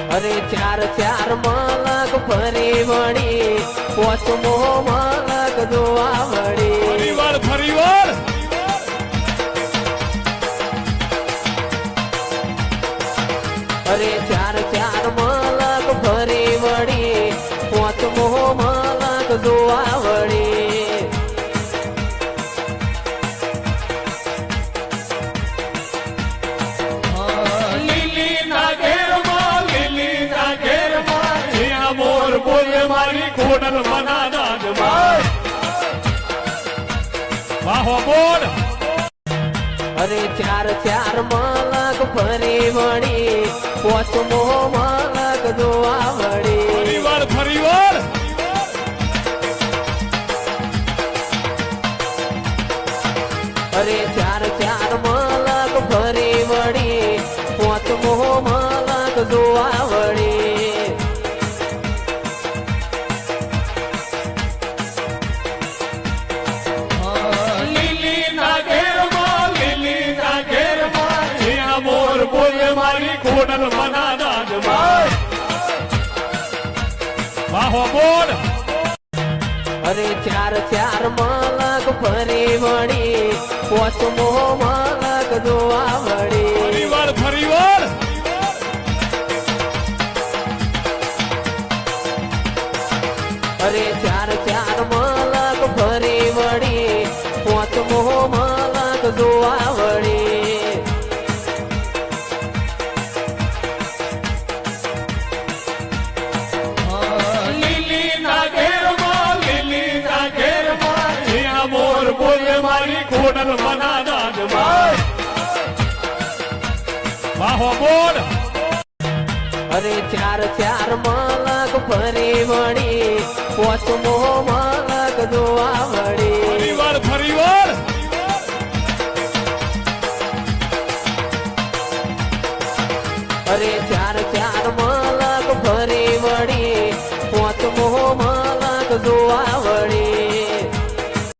અરે ચાર ચાર મલક ફરી વળી પોચમો મલક જોવા વળી ફરીવાર અરે ચાર ચાર મલક ફરી વળી પોચમો મલક જોવા વળી મારી કોડલ મનાનાદ વાહો બોલ અરે ચાર ચાર મલક ફરી વળી પોચમો મલક જોવા વળી ફરીવાર અરે ચાર ચાર મલક ફરી વળી પોચમો મલક જોવા વળી મારી કોડલ મનાનાદ વાહો બોલ અરે ચાર ચાર મલક ફરી વળી પોચમો મલક જોવા વળી ફરીવાર અરે ચાર ચાર મલક ફરી વળી પોચમો મલક જોવા વળી મારી કોડલ મનાનાદ વાહો બોલ અરે ચાર ચાર મલક ફરી વળી પોચમો મલક જોવા વળી ફરીવાર અરે ચાર ચાર મલક ફરી વળી પોચમો મલક જોવા